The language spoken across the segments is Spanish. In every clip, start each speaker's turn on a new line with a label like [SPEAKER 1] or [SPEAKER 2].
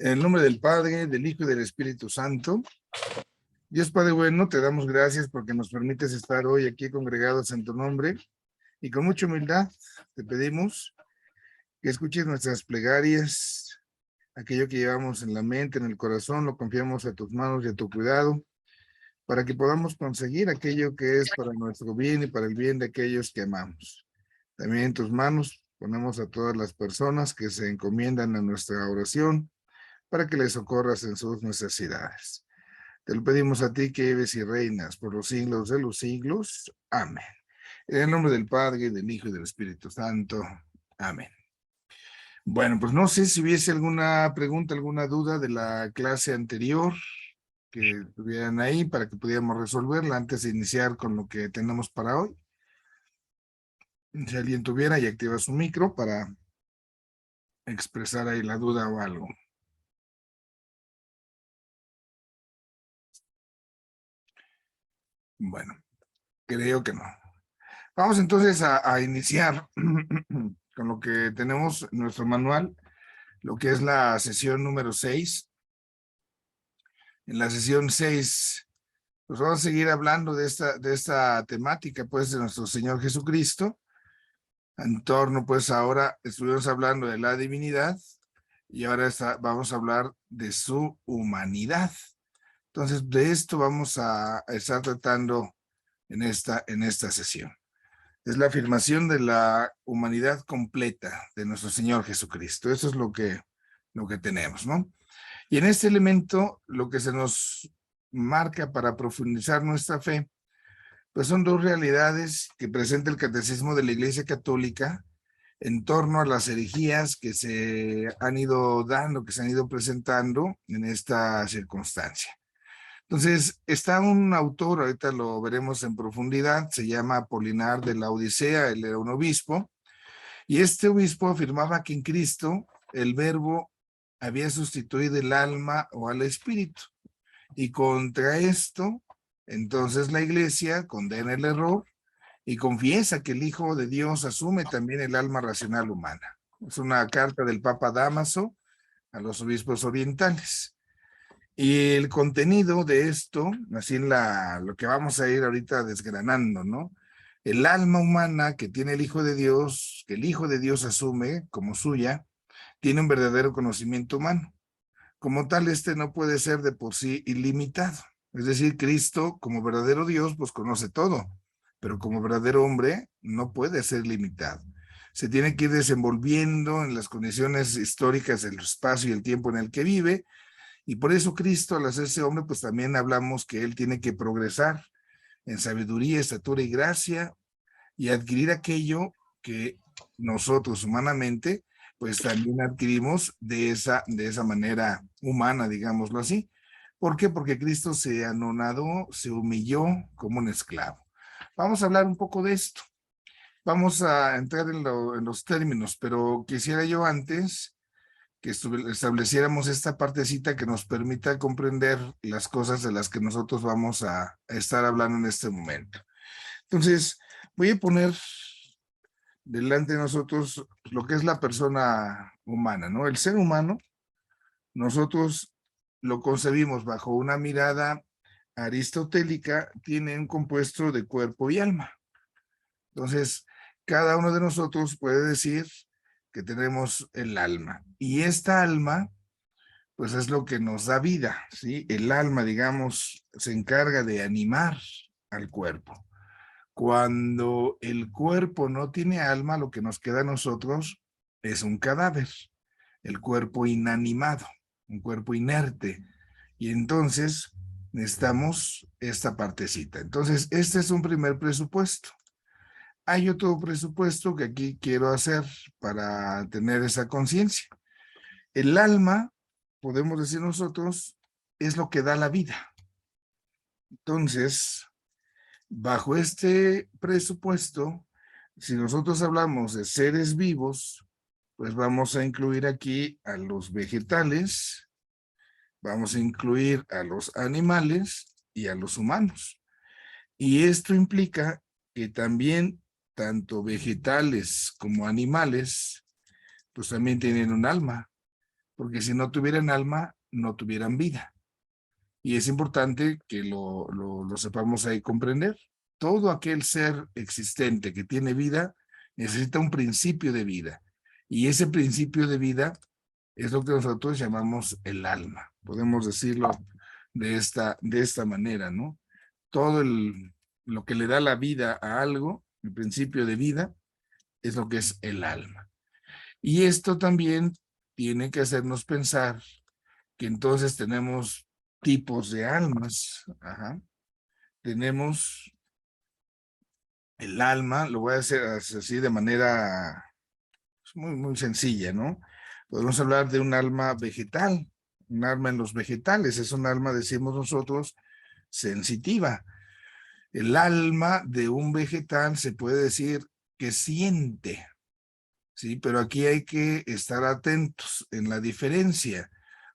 [SPEAKER 1] En el nombre del Padre, del Hijo y del Espíritu Santo. Dios Padre bueno, te damos gracias porque nos permites estar hoy aquí congregados en tu nombre y con mucha humildad te pedimos que escuches nuestras plegarias, aquello que llevamos en la mente, en el corazón, lo confiamos a tus manos y a tu cuidado para que podamos conseguir aquello que es para nuestro bien y para el bien de aquellos que amamos. También en tus manos ponemos a todas las personas que se encomiendan a nuestra oración para que les socorras en sus necesidades. Te lo pedimos a ti que vives y reinas por los siglos de los siglos. Amén. En el nombre del Padre, del Hijo y del Espíritu Santo. Amén. Bueno, pues no sé si hubiese alguna pregunta, alguna duda de la clase anterior que tuvieran ahí para que pudiéramos resolverla antes de iniciar con lo que tenemos para hoy. Si alguien tuviera y activa su micro para expresar ahí la duda o algo. Bueno, creo que no. Vamos entonces a iniciar con lo que tenemos en nuestro manual, lo que es la sesión número 6. En la sesión 6, pues vamos a seguir hablando de esta temática, pues, de nuestro Señor Jesucristo. En torno, pues, ahora estuvimos hablando de la divinidad y ahora vamos a hablar de su humanidad. Entonces, de esto vamos a estar tratando en esta sesión. Es la afirmación de la humanidad completa de nuestro Señor Jesucristo. Eso es lo que tenemos, ¿no? Y en este elemento, lo que se nos marca para profundizar nuestra fe, pues son dos realidades que presenta el Catecismo de la Iglesia Católica en torno a las herejías que se han ido dando, que se han ido presentando en esta circunstancia. Entonces, está un autor, ahorita lo veremos en profundidad, se llama Apolinar de la Odisea, él era un obispo, y este obispo afirmaba que en Cristo el verbo había sustituido el alma o al espíritu, y contra esto, entonces la iglesia condena el error y confiesa que el Hijo de Dios asume también el alma racional humana. Es una carta del Papa Dámaso a los obispos orientales. Y el contenido de esto, así en lo que vamos a ir ahorita desgranando, ¿no? El alma humana que tiene el Hijo de Dios, que el Hijo de Dios asume como suya, tiene un verdadero conocimiento humano. Como tal, este no puede ser de por sí ilimitado. Es decir, Cristo, como verdadero Dios, pues conoce todo, pero como verdadero hombre no puede ser limitado. Se tiene que ir desenvolviendo en las condiciones históricas del espacio y el tiempo en el que vive, y por eso Cristo, al hacerse hombre, pues también hablamos que él tiene que progresar en sabiduría, estatura y gracia y adquirir aquello que nosotros humanamente, pues también adquirimos de esa manera humana, digámoslo así. ¿Por qué? Porque Cristo se anonadó, se humilló como un esclavo. Vamos a hablar un poco de esto. Vamos a entrar en los términos, pero quisiera yo antes que estableciéramos esta partecita que nos permita comprender las cosas de las que nosotros vamos a estar hablando en este momento. Entonces, voy a poner delante de nosotros lo que es la persona humana, ¿no? El ser humano, nosotros lo concebimos bajo una mirada aristotélica, tiene un compuesto de cuerpo y alma. Entonces, cada uno de nosotros puede decir que tenemos el alma. Y esta alma, pues es lo que nos da vida, ¿sí? El alma, digamos, se encarga de animar al cuerpo. Cuando el cuerpo no tiene alma, lo que nos queda a nosotros es un cadáver, el cuerpo inanimado, un cuerpo inerte. Y entonces necesitamos esta partecita. Entonces, este es un primer presupuesto. Hay otro presupuesto que aquí quiero hacer para tener esa conciencia. El alma, podemos decir nosotros, es lo que da la vida. Entonces, bajo este presupuesto, si nosotros hablamos de seres vivos, pues vamos a incluir aquí a los vegetales, vamos a incluir a los animales y a los humanos. Y esto implica que también tanto vegetales como animales, pues también tienen un alma. porque si no tuvieran alma, no tuvieran vida. Y es importante que lo sepamos ahí comprender. Todo aquel ser existente que tiene vida necesita un principio de vida. Y ese principio de vida es lo que nosotros llamamos el alma. Podemos decirlo de esta manera, ¿no? Todo lo que le da la vida a algo, el principio de vida, es lo que es el alma. Y esto también tiene que hacernos pensar que entonces tenemos tipos de almas. Ajá. Tenemos el alma, lo voy a hacer así de manera muy, muy sencilla, ¿no? Podemos hablar de un alma vegetal, un alma en los vegetales, es un alma, decimos nosotros, sensitiva. El alma de un vegetal se puede decir que siente, ¿sí? Pero aquí hay que estar atentos en la diferencia.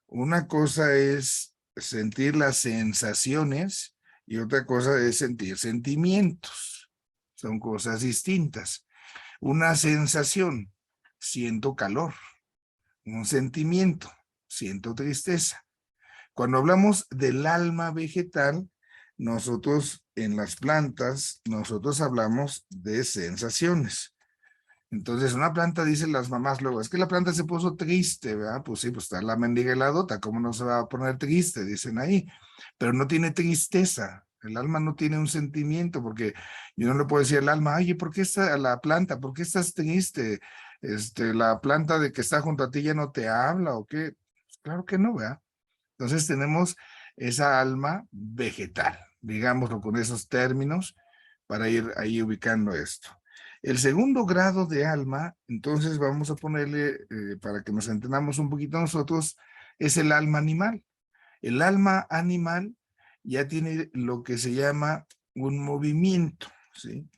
[SPEAKER 1] Una cosa es sentir las sensaciones y otra cosa es sentir sentimientos. Son cosas distintas. Una sensación, siento calor. Un sentimiento, siento tristeza. Cuando hablamos del alma vegetal, nosotros en las plantas, nosotros hablamos de sensaciones. Entonces, una planta, dicen las mamás luego, es que la planta se puso triste, ¿verdad? Pues sí, pues está la mendiga heladota, ¿cómo no se va a poner triste? Dicen ahí, pero no tiene tristeza. El alma no tiene un sentimiento, porque yo no le puedo decir al alma, oye, ¿por qué está la planta? ¿Por qué estás triste? La planta de que está junto a ti ya no te habla, ¿o qué? Pues claro que no, ¿verdad? Entonces tenemos esa alma vegetal, digámoslo con esos términos, para ir ahí ubicando esto. El segundo grado de alma, entonces vamos a ponerle, para que nos entendamos un poquito nosotros, es el alma animal. El alma animal ya tiene lo que se llama un movimiento, ¿sí?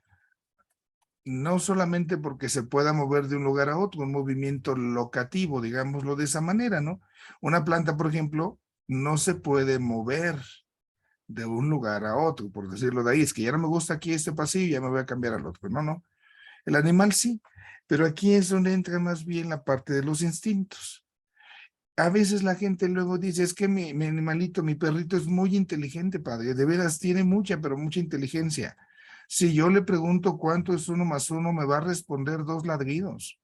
[SPEAKER 1] No solamente porque se pueda mover de un lugar a otro, un movimiento locativo, digámoslo de esa manera, ¿no? Una planta, por ejemplo, no se puede mover de un lugar a otro, por decirlo de ahí, es que ya no me gusta aquí este pasillo, ya me voy a cambiar al otro. No, no, el animal sí, pero aquí es donde entra más bien la parte de los instintos. A veces la gente luego dice, es que mi animalito, mi perrito es muy inteligente, padre, de veras tiene mucha, pero mucha inteligencia. Si yo le pregunto cuánto es 1 más 1, me va a responder 2 ladridos.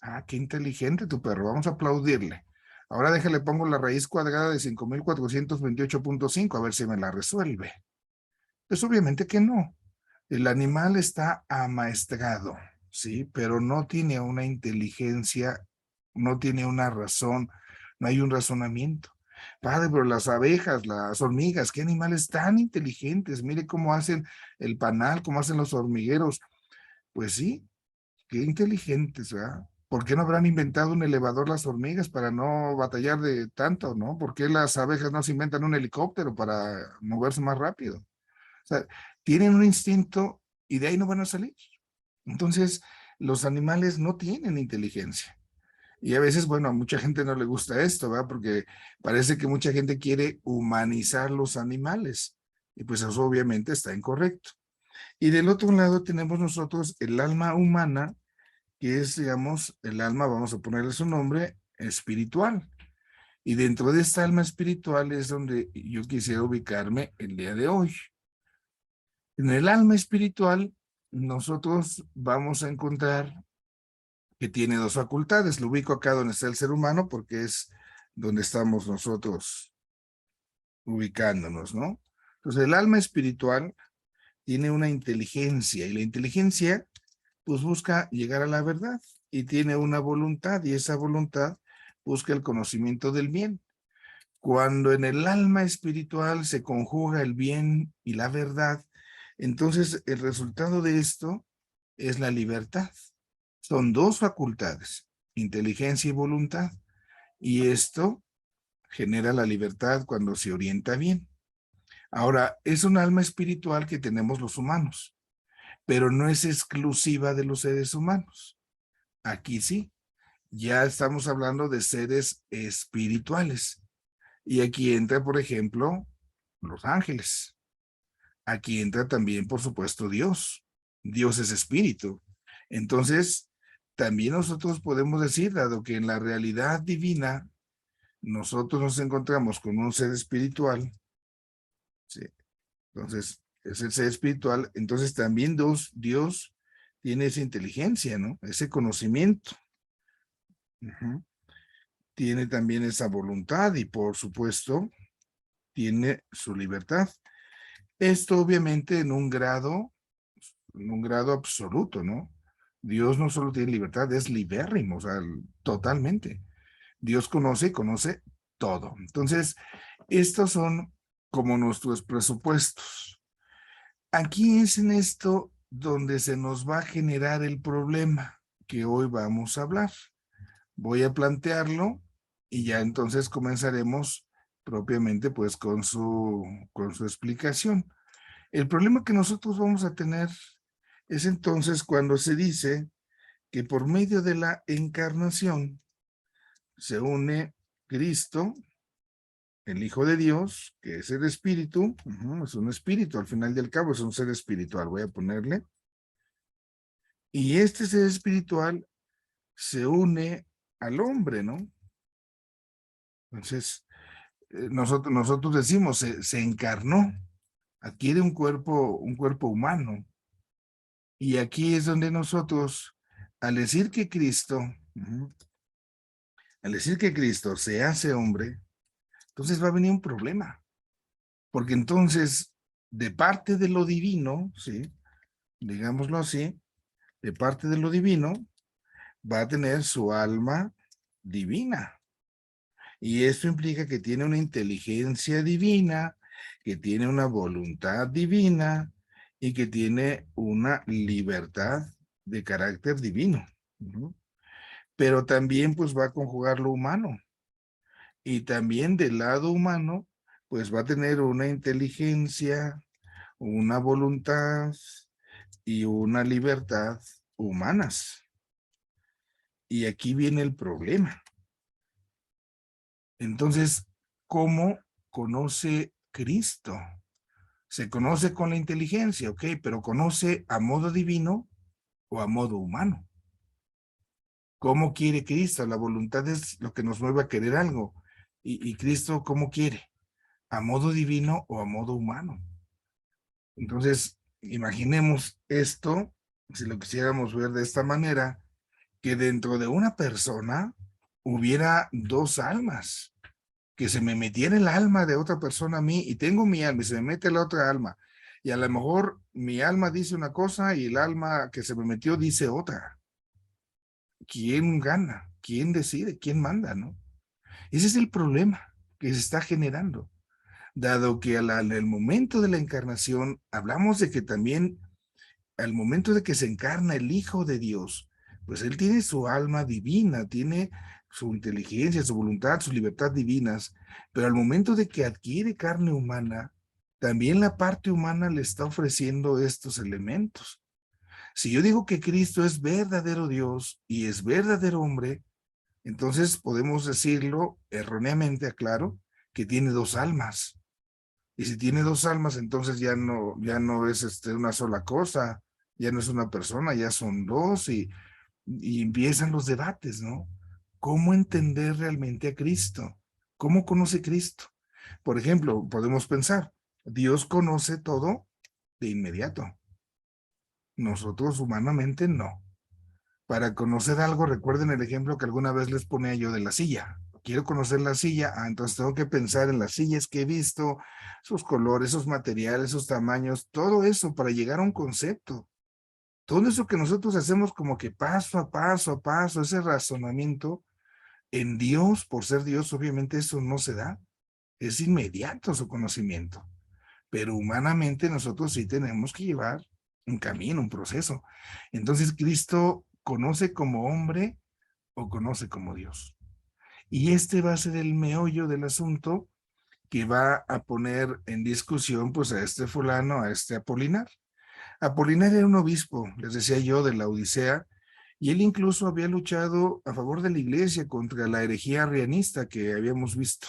[SPEAKER 1] Ah, qué inteligente tu perro, vamos a aplaudirle. Ahora déjale, pongo la raíz cuadrada de 5428.5 a ver si me la resuelve. Pues obviamente que no. El animal está amaestrado, ¿sí? Pero no tiene una inteligencia, no tiene una razón, no hay un razonamiento. Padre, pero las abejas, las hormigas, qué animales tan inteligentes. Mire cómo hacen el panal, cómo hacen los hormigueros. Pues sí, qué inteligentes, ¿verdad? ¿Por qué no habrán inventado un elevador las hormigas para no batallar de tanto, no? ¿Por qué las abejas no se inventan un helicóptero para moverse más rápido? O sea, tienen un instinto y de ahí no van a salir. Entonces, los animales no tienen inteligencia. Y a veces, bueno, a mucha gente no le gusta esto, ¿verdad? Porque parece que mucha gente quiere humanizar los animales. Y pues eso obviamente está incorrecto. Y del otro lado tenemos nosotros el alma humana, que es, digamos, el alma, vamos a ponerle su nombre, espiritual. Y dentro de esta alma espiritual es donde yo quisiera ubicarme el día de hoy. En el alma espiritual, nosotros vamos a encontrar que tiene 2 facultades. Lo ubico acá donde está el ser humano porque es donde estamos nosotros ubicándonos, ¿no? Entonces, el alma espiritual tiene una inteligencia y la inteligencia, pues, busca llegar a la verdad y tiene una voluntad y esa voluntad busca el conocimiento del bien. Cuando en el alma espiritual se conjuga el bien y la verdad, entonces el resultado de esto es la libertad. Son 2 facultades, inteligencia y voluntad. Y esto genera la libertad cuando se orienta bien. Ahora, es un alma espiritual que tenemos los humanos, pero no es exclusiva de los seres humanos. Aquí sí, ya estamos hablando de seres espirituales. Y aquí entra, por ejemplo, los ángeles. Aquí entra también, por supuesto, Dios. Dios es espíritu. Entonces, también nosotros podemos decir, dado que en la realidad divina nosotros nos encontramos con un ser espiritual, ¿sí? Entonces, es el ser espiritual, entonces también Dios tiene esa inteligencia, ¿no? Ese conocimiento. Ujú. Tiene también esa voluntad y, por supuesto, tiene su libertad. Esto obviamente en un grado absoluto, ¿no? Dios no solo tiene libertad, es libérrimo, o sea, totalmente. Dios conoce y conoce todo. Entonces, estos son como nuestros presupuestos. Aquí es en esto donde se nos va a generar el problema que hoy vamos a hablar. Voy a plantearlo y ya entonces comenzaremos propiamente pues con su explicación. El problema que nosotros vamos a tener es entonces cuando se dice que por medio de la encarnación se une Cristo, el Hijo de Dios, que es el Espíritu, es un espíritu, al final del cabo es un ser espiritual, voy a ponerle, y este ser espiritual se une al hombre, ¿no? Entonces, nosotros decimos, se encarnó, adquiere un cuerpo humano, y aquí es donde nosotros, al decir que Cristo, al decir que Cristo se hace hombre, entonces va a venir un problema, porque entonces, de parte de lo divino, ¿sí? Digámoslo así, de parte de lo divino, va a tener su alma divina. Y esto implica que tiene una inteligencia divina, que tiene una voluntad divina y que tiene una libertad de carácter divino. Pero también pues va a conjugar lo humano. Y también del lado humano, pues va a tener una inteligencia, una voluntad y una libertad humanas. Y aquí viene el problema. Entonces, ¿cómo conoce Cristo? Se conoce con la inteligencia, ok, pero ¿conoce a modo divino o a modo humano? ¿Cómo quiere Cristo? La voluntad es lo que nos mueve a querer algo. Y Cristo, ¿cómo quiere? ¿A modo divino o a modo humano? Entonces, imaginemos esto, si lo quisiéramos ver de esta manera, que dentro de una persona hubiera dos almas, que se me metiera el alma de otra persona a mí y tengo mi alma y se me mete la otra alma. Y a lo mejor mi alma dice una cosa y el alma que se me metió dice otra. ¿Quién gana? ¿Quién decide? ¿Quién manda? ¿No? Ese es el problema que se está generando. Dado que en el momento de la encarnación hablamos de que también al momento de que se encarna el Hijo de Dios, pues él tiene su alma divina, tiene su inteligencia, su voluntad, su libertad divinas, pero al momento de que adquiere carne humana, también la parte humana le está ofreciendo estos elementos. Si yo digo que Cristo es verdadero Dios y es verdadero hombre, entonces podemos decirlo erróneamente, aclaro, que tiene dos almas. Y si tiene dos almas, entonces ya no es una sola cosa, ya no es una persona, ya son dos y empiezan los debates, ¿no? ¿Cómo entender realmente a Cristo? ¿Cómo conoce Cristo? Por ejemplo, podemos pensar, Dios conoce todo de inmediato. Nosotros humanamente no. Para conocer algo, recuerden el ejemplo que alguna vez les ponía yo de la silla. Quiero conocer la silla, entonces tengo que pensar en las sillas que he visto, sus colores, sus materiales, sus tamaños, todo eso para llegar a un concepto. Todo eso que nosotros hacemos como que paso a paso a paso, ese razonamiento, en Dios, por ser Dios, obviamente eso no se da. Es inmediato su conocimiento. Pero humanamente nosotros sí tenemos que llevar un camino, un proceso. Entonces Cristo conoce como hombre o conoce como Dios. Y este va a ser el meollo del asunto que va a poner en discusión pues a este fulano, a este Apolinar. Apolinar era un obispo, les decía yo, de la Odisea, y él incluso había luchado a favor de la iglesia contra la herejía arrianista que habíamos visto.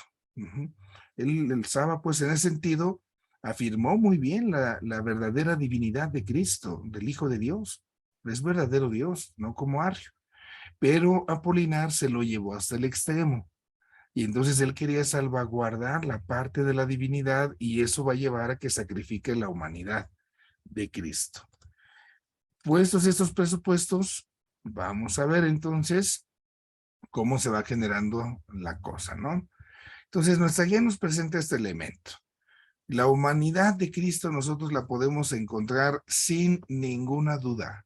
[SPEAKER 1] Él estaba pues en ese sentido, afirmó muy bien la verdadera divinidad de Cristo, del Hijo de Dios. Es verdadero Dios, no como Arrio. Pero Apolinar se lo llevó hasta el extremo Y entonces él quería salvaguardar la parte de la divinidad y eso va a llevar a que sacrifique la humanidad de Cristo. Puestos estos presupuestos, vamos a ver entonces cómo se va generando la cosa, ¿no? Entonces, nuestra guía nos presenta este elemento. La humanidad de Cristo nosotros la podemos encontrar sin ninguna duda.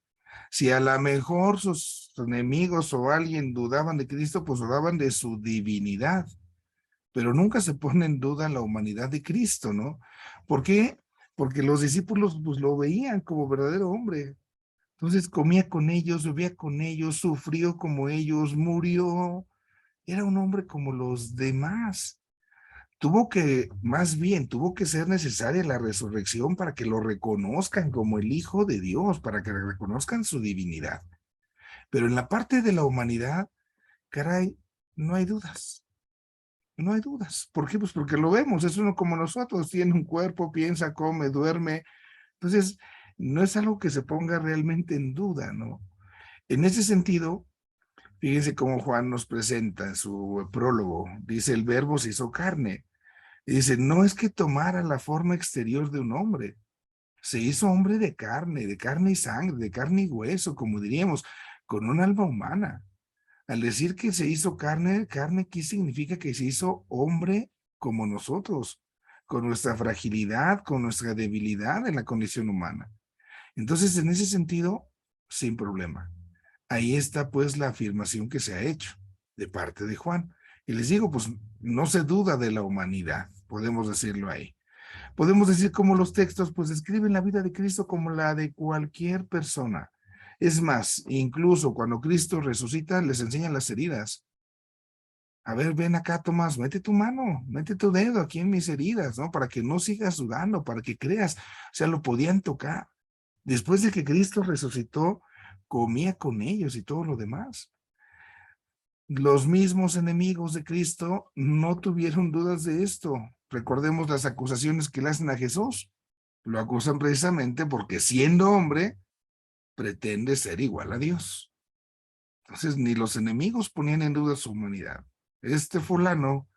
[SPEAKER 1] Si a lo mejor sus enemigos o alguien dudaban de Cristo, pues dudaban de su divinidad, pero nunca se pone en duda la humanidad de Cristo, ¿no? ¿Por qué? Porque los discípulos pues lo veían como verdadero hombre. Entonces comía con ellos, bebía con ellos, sufrió como ellos, murió. Era un hombre como los demás. Más bien, tuvo que ser necesaria la resurrección para que lo reconozcan como el Hijo de Dios, para que reconozcan su divinidad. Pero en la parte de la humanidad, caray, no hay dudas. No hay dudas. ¿Por qué? Pues porque lo vemos, es uno como nosotros, tiene un cuerpo, piensa, come, duerme. Entonces, no es algo que se ponga realmente en duda, ¿no? En ese sentido, fíjense cómo Juan nos presenta en su prólogo. Dice, el verbo se hizo carne. Y dice, no es que tomara la forma exterior de un hombre, se hizo hombre de carne y sangre, de carne y hueso, como diríamos, con un alma humana. Al decir que se hizo carne, carne, ¿qué significa? Que se hizo hombre como nosotros, con nuestra fragilidad, con nuestra debilidad en la condición humana. Entonces, en ese sentido, sin problema. Ahí está pues la afirmación que se ha hecho de parte de Juan. Y les digo, pues no se duda de la humanidad, podemos decirlo ahí. Podemos decir como los textos pues describen la vida de Cristo como la de cualquier persona. Es más, incluso cuando Cristo resucita, les enseñan las heridas. A ver, ven acá, Tomás, mete tu mano, mete tu dedo aquí en mis heridas, ¿no? Para que no sigas sudando, para que creas. O sea, lo podían tocar. Después de que Cristo resucitó, comía con ellos y todo lo demás. Los mismos enemigos de Cristo no tuvieron dudas de esto. Recordemos las acusaciones que le hacen a Jesús. Lo acusan precisamente porque siendo hombre, pretende ser igual a Dios. Entonces, ni los enemigos ponían en duda su humanidad. Este fulano,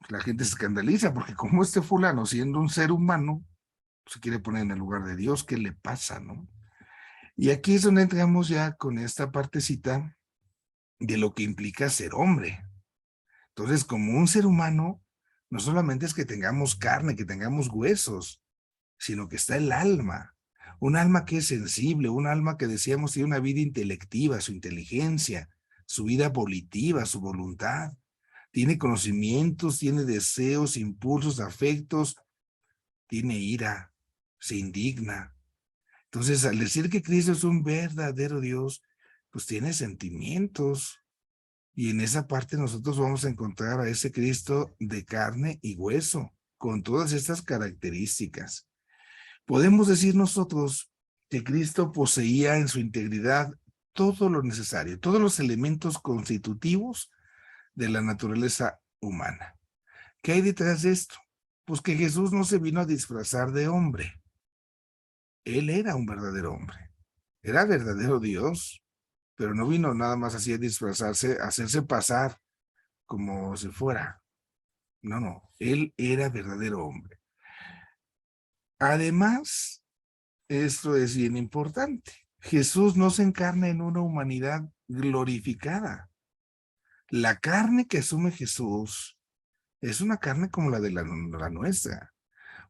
[SPEAKER 1] la gente se escandaliza porque como este fulano, siendo un ser humano, se quiere poner en el lugar de Dios, ¿qué le pasa, no? Y aquí es donde entramos ya con esta partecita de lo que implica ser hombre. Entonces, como un ser humano, no solamente es que tengamos carne, que tengamos huesos, sino que está el alma. Un alma que es sensible, un alma que decíamos tiene una vida intelectiva, su inteligencia, su vida volitiva, su voluntad. Tiene conocimientos, tiene deseos, impulsos, afectos, tiene ira, se indigna. Entonces, al decir que Cristo es un verdadero Dios, pues tiene sentimientos. Y en esa parte nosotros vamos a encontrar a ese Cristo de carne y hueso, con todas estas características. Podemos decir nosotros que Cristo poseía en su integridad todo lo necesario, todos los elementos constitutivos de la naturaleza humana. ¿Qué hay detrás de esto? Pues que Jesús no se vino a disfrazar de hombre. Él era un verdadero hombre. Era verdadero Dios, pero no vino nada más así a disfrazarse, a hacerse pasar como si fuera. No, no, él era verdadero hombre. Además, esto es bien importante. Jesús no se encarna en una humanidad glorificada. La carne que asume Jesús es una carne como la de la nuestra.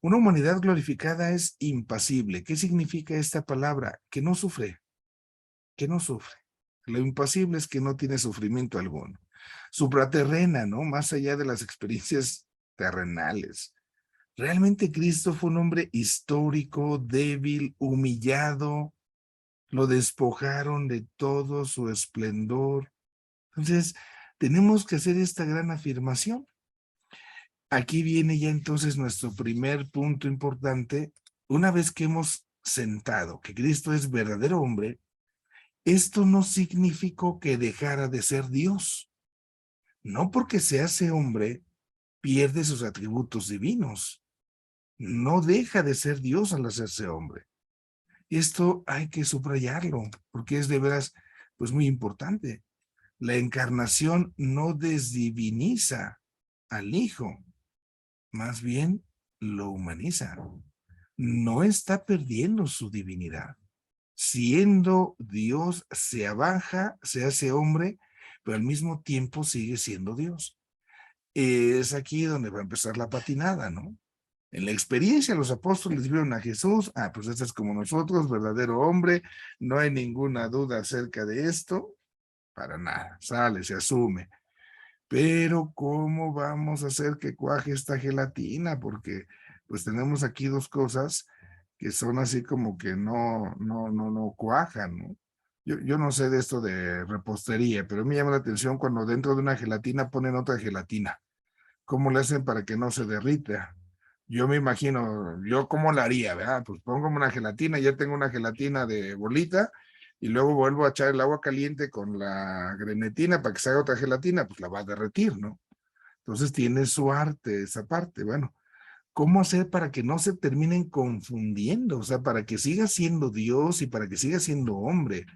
[SPEAKER 1] Una humanidad glorificada es impasible. ¿Qué significa esta palabra? Que no sufre, que no sufre. Lo impasible es que no tiene sufrimiento alguno. Supraterrena, ¿no? Más allá de las experiencias terrenales. Realmente Cristo fue un hombre histórico, débil, humillado, lo despojaron de todo su esplendor. Entonces, tenemos que hacer esta gran afirmación. Aquí viene ya entonces nuestro primer punto importante. Una vez que hemos sentado que Cristo es verdadero hombre, esto no significó que dejara de ser Dios. No porque se hace hombre, pierde sus atributos divinos. No deja de ser Dios al hacerse hombre. Esto hay que subrayarlo, porque es de veras, pues muy importante. La encarnación no desdiviniza al Hijo, más bien lo humaniza. No está perdiendo su divinidad. Siendo Dios, se abaja, se hace hombre, pero al mismo tiempo sigue siendo Dios. Es aquí donde va a empezar la patinada, ¿no? En la experiencia, los apóstoles vieron a Jesús, pues este es como nosotros, verdadero hombre, no hay ninguna duda acerca de esto, para nada, sale, se asume. Pero ¿cómo vamos a hacer que cuaje esta gelatina? Porque pues tenemos aquí dos cosas que son así como que no cuajan, ¿no? Yo no sé de esto de repostería, pero me llama la atención cuando dentro de una gelatina ponen otra gelatina. ¿Cómo le hacen para que no se derrita? Yo me imagino, yo cómo la haría, ¿verdad? Pues pongo una gelatina, ya tengo una gelatina de bolita, y luego vuelvo a echar el agua caliente con la grenetina para que se haga otra gelatina, pues la va a derretir, ¿no? Entonces tiene su arte esa parte. Bueno, ¿cómo hacer para que no se terminen confundiendo? O sea, para que siga siendo Dios y para que siga siendo hombre.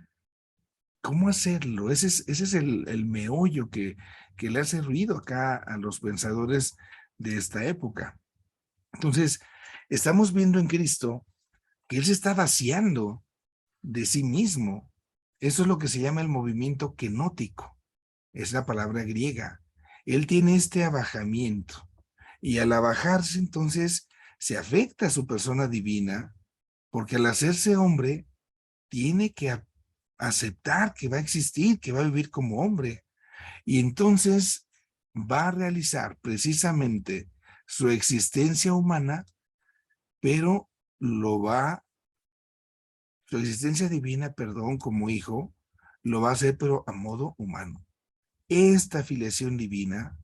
[SPEAKER 1] ¿Cómo hacerlo? Ese es el meollo que le hace ruido acá a los pensadores de esta época. Entonces, estamos viendo en Cristo que Él se está vaciando de sí mismo. Eso es lo que se llama el movimiento kenótico. Es la palabra griega. Él tiene este abajamiento. Y al abajarse, entonces, se afecta a su persona divina, porque al hacerse hombre, tiene que aceptar que va a existir, que va a vivir como hombre. Y entonces va a realizar precisamente su existencia humana, pero lo va, su existencia divina, perdón, como hijo, lo va a hacer, pero a modo humano. Esta filiación divina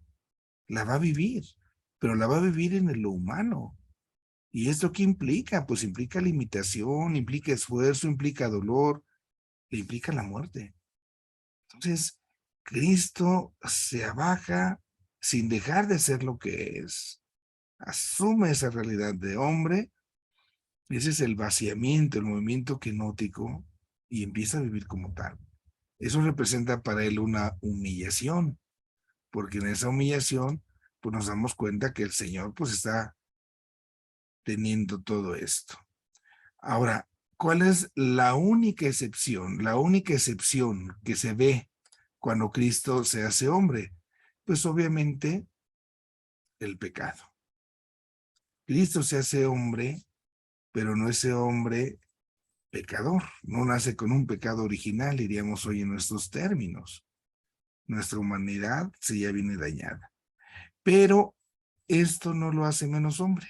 [SPEAKER 1] la va a vivir, pero la va a vivir en lo humano. ¿Y esto qué implica? Pues implica limitación, implica esfuerzo, implica dolor, e implica la muerte. Entonces, Cristo se abaja sin dejar de ser lo que es. Asume esa realidad de hombre. Ese es el vaciamiento, el movimiento kenótico, y empieza a vivir como tal. Eso representa para él una humillación, porque en esa humillación, pues nos damos cuenta que el Señor pues está teniendo todo esto. Ahora, ¿cuál es la única excepción? La única excepción que se ve cuando Cristo se hace hombre, pues obviamente el pecado. Cristo se hace hombre, pero no ese hombre pecador, no nace con un pecado original, diríamos hoy en nuestros términos. Nuestra humanidad sí ya viene dañada. Pero esto no lo hace menos hombre.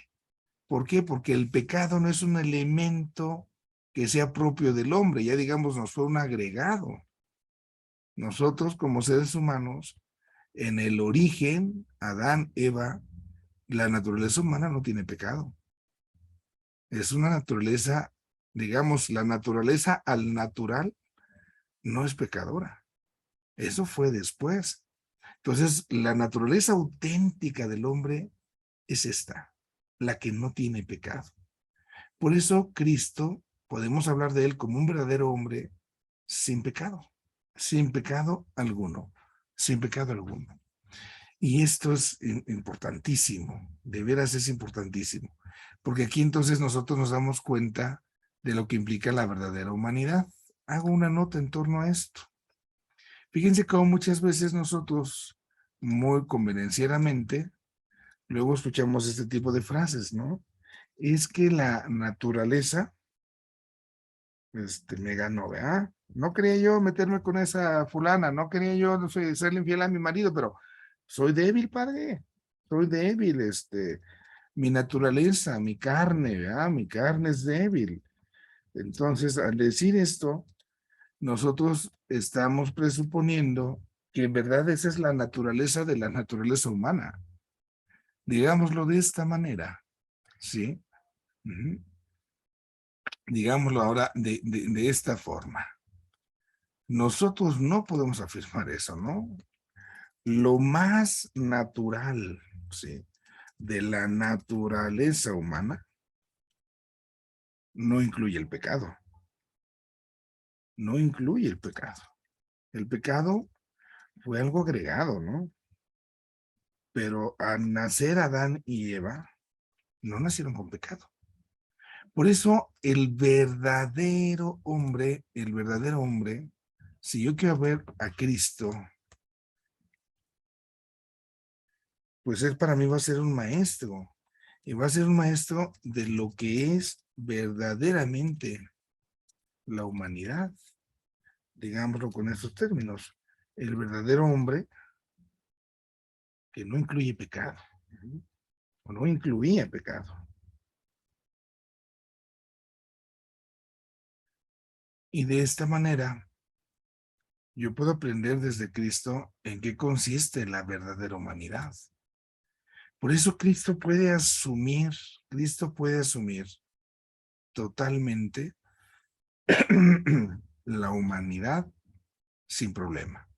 [SPEAKER 1] ¿Por qué? Porque el pecado no es un elemento que sea propio del hombre, ya digamos nos fue un agregado. Nosotros como seres humanos, en el origen, Adán, Eva, la naturaleza humana no tiene pecado. Es una naturaleza, digamos, la naturaleza al natural no es pecadora. Eso fue después. Entonces, la naturaleza auténtica del hombre es esta, la que no tiene pecado. Por eso Cristo, podemos hablar de él como un verdadero hombre sin pecado alguno, sin pecado alguno. Y esto es importantísimo, de veras es importantísimo, porque aquí entonces nosotros nos damos cuenta de lo que implica la verdadera humanidad. Hago una nota en torno a esto. Fíjense cómo muchas veces nosotros, muy convenencieramente, luego escuchamos este tipo de frases, ¿no? Es que la naturaleza, me ganó, ¿verdad? No quería yo meterme con esa fulana, no quería yo serle infiel a mi marido, pero soy débil, padre, soy débil, mi naturaleza, mi carne, ¿verdad? Mi carne es débil. Entonces, al decir esto, nosotros estamos presuponiendo que en verdad esa es la naturaleza de la naturaleza humana. Digámoslo de esta manera, ¿sí? Uh-huh. Digámoslo ahora de esta forma. Nosotros no podemos afirmar eso, ¿no? Lo más natural, ¿sí? De la naturaleza humana no incluye el pecado. No incluye el pecado. El pecado fue algo agregado, ¿no? Pero al nacer Adán y Eva, no nacieron con pecado. Por eso el verdadero hombre, si yo quiero ver a Cristo, pues él para mí va a ser un maestro. Y va a ser un maestro de lo que es verdaderamente la humanidad, digámoslo con estos términos. El verdadero hombre que no incluye pecado, o no incluía pecado. Y de esta manera, yo puedo aprender desde Cristo en qué consiste la verdadera humanidad. Por eso Cristo puede asumir totalmente la humanidad sin problema.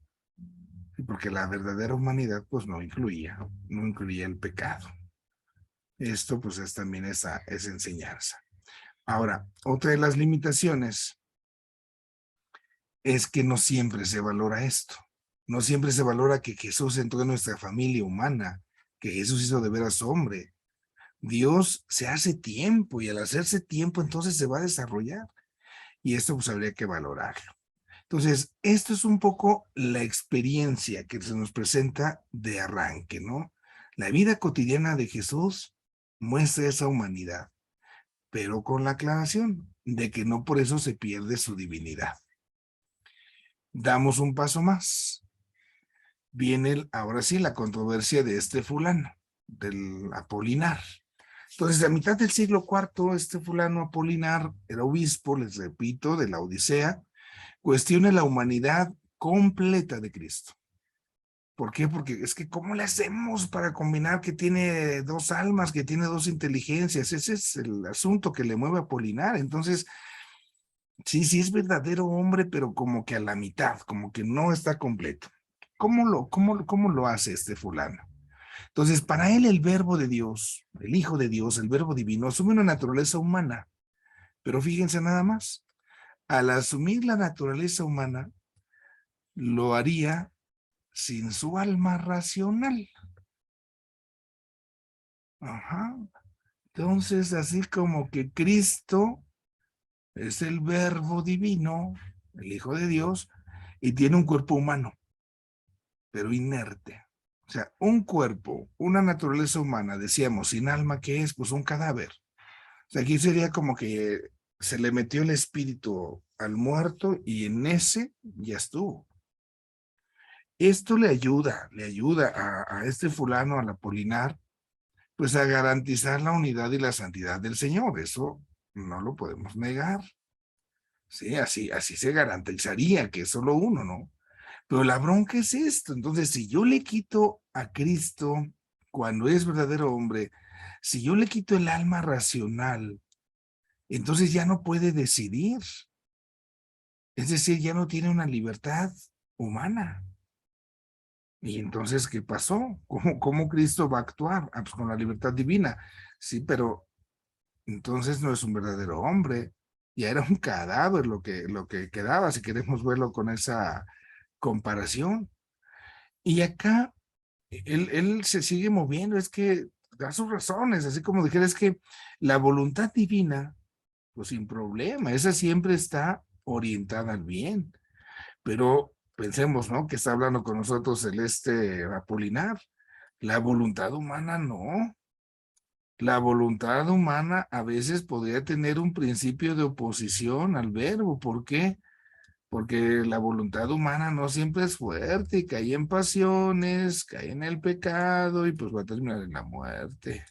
[SPEAKER 1] Porque la verdadera humanidad pues no incluía el pecado. Esto pues es también esa enseñanza. Ahora, otra de las limitaciones es que no siempre se valora esto. No siempre se valora que Jesús entró en nuestra familia humana, que Jesús hizo de veras hombre. Dios se hace tiempo y al hacerse tiempo entonces se va a desarrollar. Y esto pues habría que valorarlo. Entonces, esto es un poco la experiencia que se nos presenta de arranque, ¿no? La vida cotidiana de Jesús muestra esa humanidad, pero con la aclaración de que no por eso se pierde su divinidad. Damos un paso más. Viene ahora sí la controversia de este fulano, del Apolinar. Entonces, a mitad del siglo IV, este fulano Apolinar era obispo, les repito, de la Odisea, cuestiona la humanidad completa de Cristo. ¿Por qué? Porque es que ¿cómo le hacemos para combinar que tiene dos almas, que tiene dos inteligencias? Ese es el asunto que le mueve a Apolinar. Entonces, sí es verdadero hombre, pero como que a la mitad, como que no está completo. ¿Cómo lo hace este fulano? Entonces, para él el verbo de Dios, el Hijo de Dios, el verbo divino, asume una naturaleza humana. Pero fíjense nada más, al asumir la naturaleza humana, lo haría sin su alma racional. Ajá. Entonces, así como que Cristo es el verbo divino, el Hijo de Dios, y tiene un cuerpo humano, pero inerte. O sea, un cuerpo, una naturaleza humana, decíamos, sin alma, ¿qué es? Pues un cadáver. O sea, aquí sería como que se le metió el espíritu al muerto y en ese ya estuvo. Esto le ayuda a este fulano, al Apolinar, pues a garantizar la unidad y la santidad del Señor. Eso no lo podemos negar. Sí, así se garantizaría que es solo uno, ¿no? Pero la bronca es esto. Entonces, si yo le quito a Cristo cuando es verdadero hombre, si yo le quito el alma racional, entonces ya no puede decidir. Es decir, ya no tiene una libertad humana. Y entonces, ¿qué pasó? ¿Cómo Cristo va a actuar? Ah, pues con la libertad divina. Sí, pero entonces no es un verdadero hombre. Ya era un cadáver lo que quedaba, si queremos verlo con esa comparación. Y acá él se sigue moviendo, es que da sus razones, así como dijera, es que la voluntad divina, pues sin problema, esa siempre está orientada al bien. Pero pensemos, ¿no? Que está hablando con nosotros Celeste Apolinar. La voluntad humana no. La voluntad humana a veces podría tener un principio de oposición al verbo. ¿Por qué? Porque la voluntad humana no siempre es fuerte y cae en pasiones, cae en el pecado y pues va a terminar en la muerte.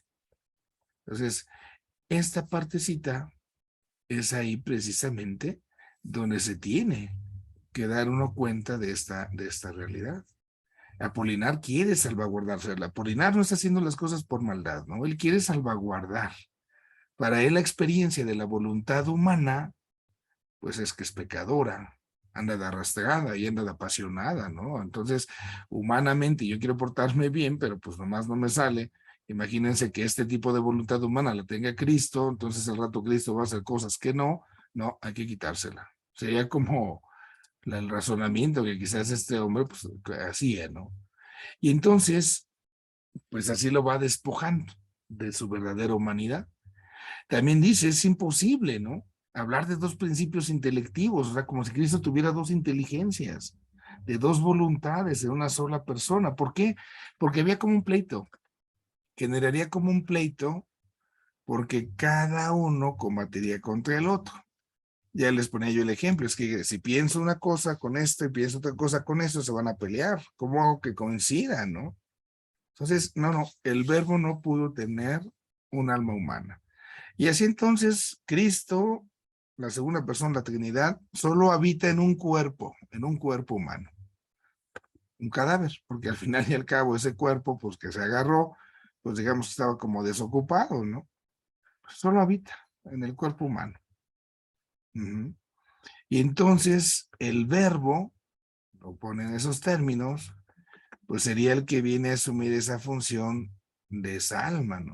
[SPEAKER 1] Entonces, esta partecita es ahí precisamente donde se tiene que dar uno cuenta de esta realidad. Apolinar quiere salvaguardarse. El Apolinar no está haciendo las cosas por maldad, ¿no? Él quiere salvaguardar. Para él la experiencia de la voluntad humana, pues es que es pecadora, anda de arrastrada y anda de apasionada, ¿no? Entonces, humanamente yo quiero portarme bien, pero pues nomás no me sale. Imagínense que este tipo de voluntad humana la tenga Cristo, entonces al rato Cristo va a hacer cosas que no, hay que quitársela. Sería como el razonamiento que quizás este hombre pues hacía, ¿no? Y entonces, pues así lo va despojando de su verdadera humanidad. También dice, es imposible, ¿no? Hablar de dos principios intelectivos, o sea, como si Cristo tuviera dos inteligencias, de dos voluntades, de una sola persona. ¿Por qué? Porque había como un pleito, generaría como un pleito, porque cada uno combatiría contra el otro. Ya les ponía yo el ejemplo, es que si pienso una cosa con esto y pienso otra cosa con esto, se van a pelear. ¿Cómo hago que coincidan, no? Entonces, no, el verbo no pudo tener un alma humana. Y así entonces, Cristo, la segunda persona de la Trinidad, solo habita en un cuerpo humano, un cadáver, porque al final y al cabo ese cuerpo, pues que se agarró, pues digamos que estaba como desocupado, ¿no? Pues solo habita en el cuerpo humano. Uh-huh. Y entonces el verbo, lo pone en esos términos, pues sería el que viene a asumir esa función de esa alma, ¿no?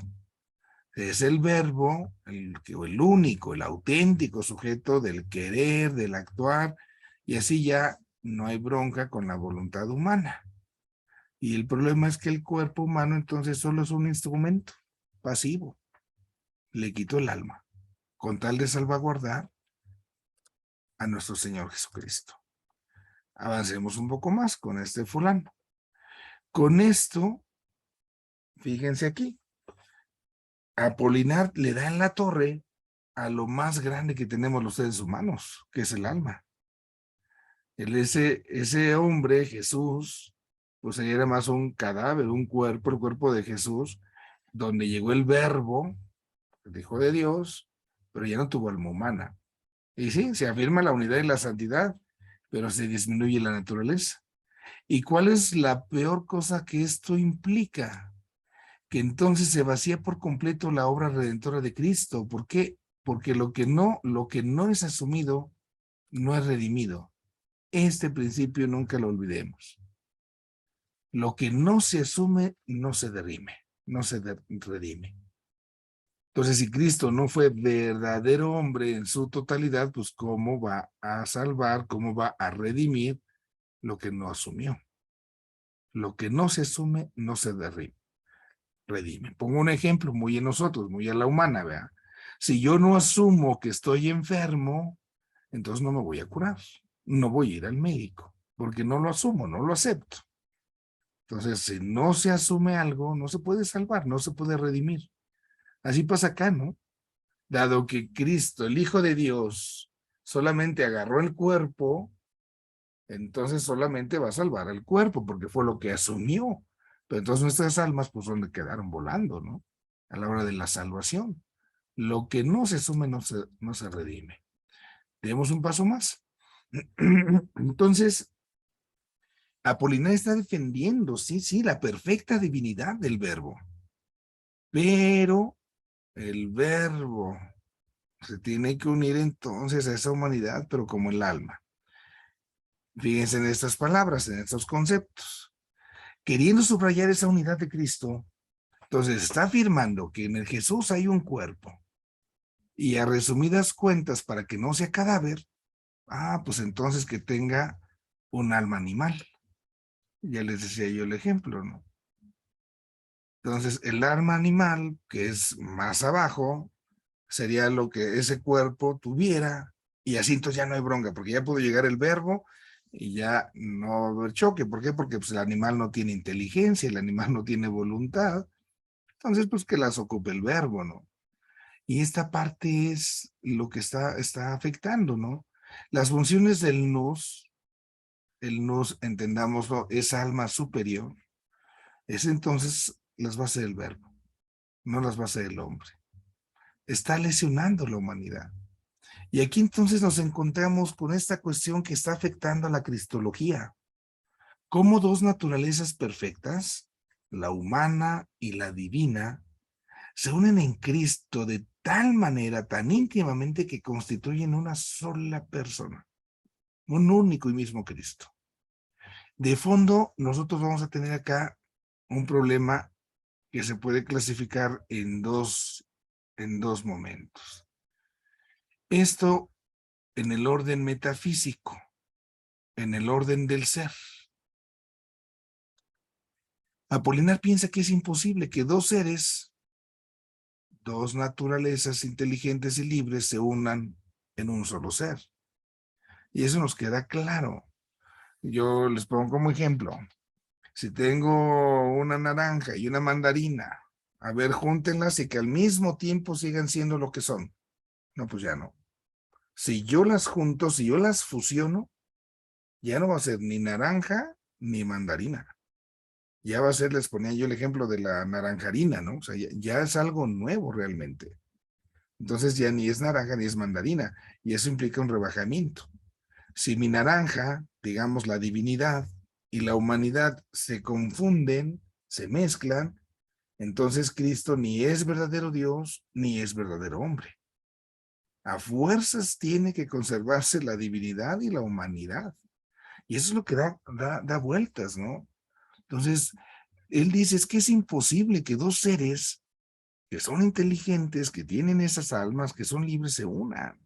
[SPEAKER 1] Es el verbo, el único, el auténtico sujeto del querer, del actuar, y así ya no hay bronca con la voluntad humana. Y el problema es que el cuerpo humano entonces solo es un instrumento pasivo. Le quitó el alma, con tal de salvaguardar a nuestro Señor Jesucristo. Avancemos un poco más con este fulano. Con esto, fíjense aquí, Apolinar le da en la torre a lo más grande que tenemos los seres humanos, que es el alma. Ese hombre, Jesús, pues era más un cadáver, un cuerpo, el cuerpo de Jesús, donde llegó el verbo, el Hijo de Dios, pero ya no tuvo alma humana. Y sí, se afirma la unidad y la santidad, pero se disminuye la naturaleza. ¿Y cuál es la peor cosa que esto implica? Que entonces se vacía por completo la obra redentora de Cristo. ¿Por qué? Porque lo que no es asumido, no es redimido. Este principio nunca lo olvidemos. Lo que no se asume, no se derrime, no se redime. Entonces, si Cristo no fue verdadero hombre en su totalidad, pues ¿cómo va a salvar, cómo va a redimir lo que no asumió? Lo que no se asume, no se derrime, redime. Pongo un ejemplo muy en nosotros, muy a la humana, ¿verdad? Si yo no asumo que estoy enfermo, entonces no me voy a curar, no voy a ir al médico, porque no lo asumo, no lo acepto. Entonces, si no se asume algo, no se puede salvar, no se puede redimir. Así pasa acá, ¿no? Dado que Cristo, el Hijo de Dios, solamente agarró el cuerpo, entonces solamente va a salvar el cuerpo, porque fue lo que asumió. Pero entonces nuestras almas, pues, donde quedaron volando, ¿no? A la hora de la salvación. Lo que no se asume no se redime. Demos un paso más. Entonces, Apolinar está defendiendo, sí, la perfecta divinidad del verbo. Pero el verbo se tiene que unir entonces a esa humanidad, pero como el alma. Fíjense en estas palabras, en estos conceptos. Queriendo subrayar esa unidad de Cristo, entonces está afirmando que en el Jesús hay un cuerpo. Y a resumidas cuentas, para que no sea cadáver, pues entonces que tenga un alma animal. Ya les decía yo el ejemplo, ¿no? Entonces, el alma animal, que es más abajo, sería lo que ese cuerpo tuviera, y así entonces ya no hay bronca, porque ya pudo llegar el verbo y ya no va a haber choque. ¿Por qué? Porque pues, el animal no tiene inteligencia, el animal no tiene voluntad, entonces pues que las ocupe el verbo, ¿no? Y esta parte es lo que está afectando, ¿no? Las funciones del nous, el nous, entendámoslo, es alma superior, es entonces las va a hacer el verbo, no las va a hacer el hombre. Está lesionando la humanidad. Y aquí entonces nos encontramos con esta cuestión que está afectando a la cristología. ¿Cómo dos naturalezas perfectas, la humana y la divina, se unen en Cristo de tal manera, tan íntimamente, que constituyen una sola persona, un único y mismo Cristo? De fondo, nosotros vamos a tener acá un problema que se puede clasificar en dos momentos. Esto en el orden metafísico. en el orden del ser. Apolinar piensa que es imposible que dos seres, dos naturalezas inteligentes y libres se unan en un solo ser. Y eso nos queda claro. Yo les pongo como ejemplo, si tengo una naranja y una mandarina, a ver, júntenlas y que al mismo tiempo sigan siendo lo que son. No, pues ya no. Si yo las junto, si yo las fusiono, ya no va a ser ni naranja ni mandarina. Ya va a ser, les ponía yo el ejemplo de la naranjarina, ¿no? O sea, ya es algo nuevo realmente. Entonces ya ni es naranja ni es mandarina, y eso implica un rebajamiento. Si mi naranja, digamos la divinidad y la humanidad se confunden, se mezclan, entonces Cristo ni es verdadero Dios ni es verdadero hombre. A fuerzas tiene que conservarse la divinidad y la humanidad. Y eso es lo que da vueltas, ¿no? Entonces, él dice, es que es imposible que dos seres que son inteligentes, que tienen esas almas, que son libres, se unan.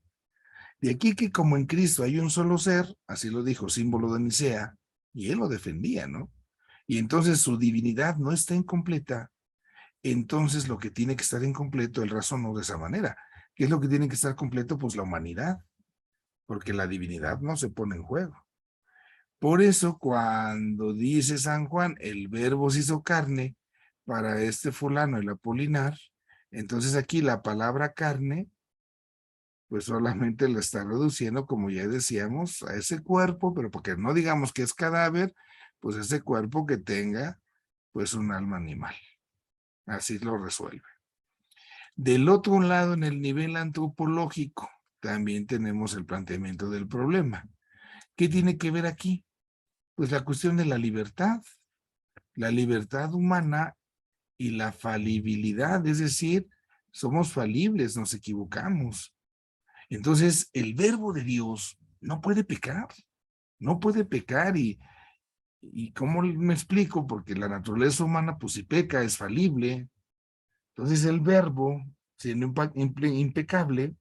[SPEAKER 1] De aquí que como en Cristo hay un solo ser, así lo dijo, símbolo de Nicea, y él lo defendía, ¿no? Y entonces su divinidad no está incompleta, entonces lo que tiene que estar incompleto, él razonó de esa manera. ¿Qué es lo que tiene que estar completo? Pues la humanidad, porque la divinidad no se pone en juego. Por eso cuando dice San Juan, el verbo se hizo carne para este fulano, el Apolinar, entonces aquí la palabra carne, pues solamente la está reduciendo, como ya decíamos, a ese cuerpo, pero porque no digamos que es cadáver, pues ese cuerpo que tenga, pues un alma animal. Así lo resuelve. Del otro lado, en el nivel antropológico, también tenemos el planteamiento del problema. ¿Qué tiene que ver aquí? Pues la cuestión de la libertad humana y la falibilidad, es decir, somos falibles, nos equivocamos. Entonces, el verbo de Dios no puede pecar, no puede pecar y ¿cómo me explico? Porque la naturaleza humana, pues si peca, es falible. Entonces, el verbo, siendo impecable,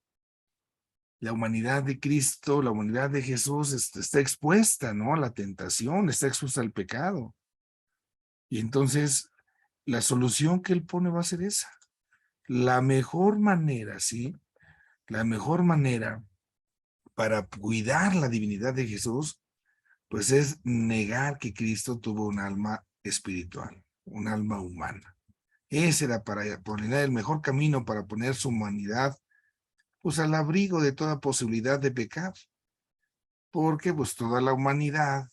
[SPEAKER 1] la humanidad de Cristo, la humanidad de Jesús está expuesta, ¿no? A la tentación, está expuesta al pecado. Y entonces, la solución que él pone va a ser esa. La mejor manera, ¿sí? La mejor manera para cuidar la divinidad de Jesús, pues es negar que Cristo tuvo un alma espiritual, un alma humana. Ese era para poner el mejor camino para poner su humanidad, pues al abrigo de toda posibilidad de pecar, porque pues toda la humanidad,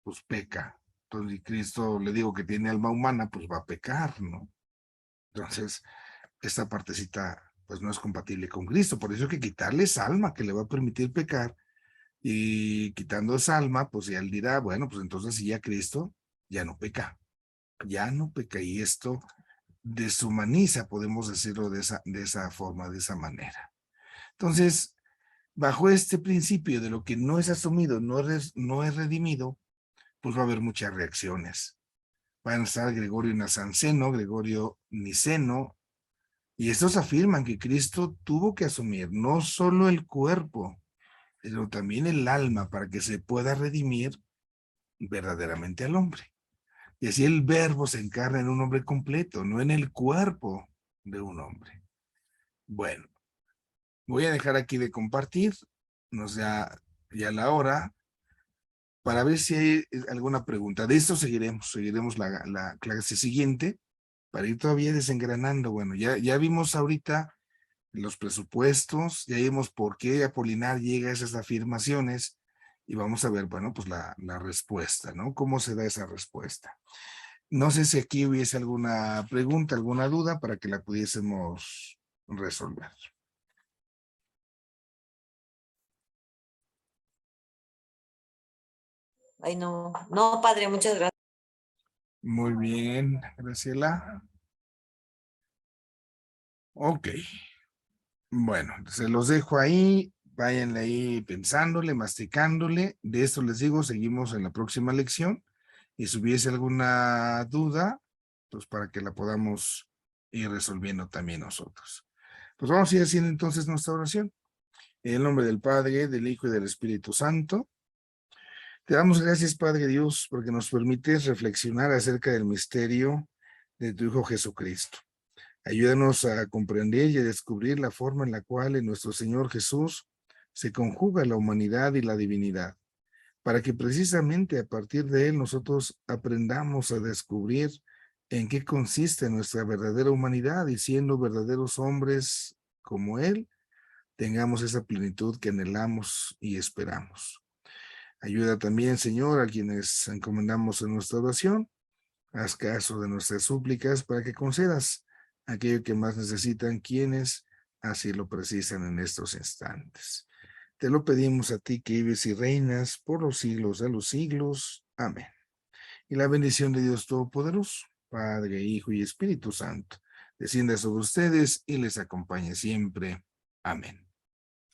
[SPEAKER 1] pues peca. Entonces, si Cristo le digo que tiene alma humana, pues va a pecar, ¿no? Entonces, esta partecita pues no es compatible con Cristo, por eso hay que quitarle esa alma que le va a permitir pecar, y quitando esa alma, pues ya él dirá, bueno, pues entonces si ya Cristo ya no peca, y esto deshumaniza, podemos decirlo de esa forma, de esa manera. Entonces, bajo este principio de lo que no es asumido, no es redimido, pues va a haber muchas reacciones. Van a estar Gregorio Nazanceno, Gregorio Niceno, y estos afirman que Cristo tuvo que asumir no solo el cuerpo, pero también el alma para que se pueda redimir verdaderamente al hombre. Y así el verbo se encarna en un hombre completo, no en el cuerpo de un hombre. Bueno, voy a dejar aquí de compartir, nos ya la hora, para ver si hay alguna pregunta. De esto seguiremos la clase siguiente, para ir todavía desengranando. Bueno, ya vimos ahorita los presupuestos, ya vimos por qué Apolinar llega a esas afirmaciones, y vamos a ver, bueno, pues la respuesta, ¿no? ¿Cómo se da esa respuesta? No sé si aquí hubiese alguna pregunta, alguna duda para que la pudiésemos resolver.
[SPEAKER 2] Ay, no, no, padre, muchas gracias.
[SPEAKER 1] Muy bien, Graciela. Ok. Bueno, se los dejo ahí, váyanle ahí pensándole, masticándole. De esto les digo, seguimos en la próxima lección. Y si hubiese alguna duda, pues para que la podamos ir resolviendo también nosotros. Pues vamos a ir haciendo entonces nuestra oración. En el nombre del Padre, del Hijo y del Espíritu Santo. Te damos gracias, Padre Dios, porque nos permites reflexionar acerca del misterio de tu Hijo Jesucristo. Ayúdanos a comprender y a descubrir la forma en la cual en nuestro Señor Jesús se conjuga la humanidad y la divinidad, para que precisamente a partir de él nosotros aprendamos a descubrir en qué consiste nuestra verdadera humanidad y siendo verdaderos hombres como él, tengamos esa plenitud que anhelamos y esperamos. Ayuda también, Señor, a quienes encomendamos en nuestra oración. Haz caso de nuestras súplicas para que concedas aquello que más necesitan quienes así lo precisan en estos instantes. Te lo pedimos a ti que vives y reinas por los siglos de los siglos. Amén. Y la bendición de Dios Todopoderoso, Padre, Hijo y Espíritu Santo, descienda sobre ustedes y les acompañe siempre. Amén.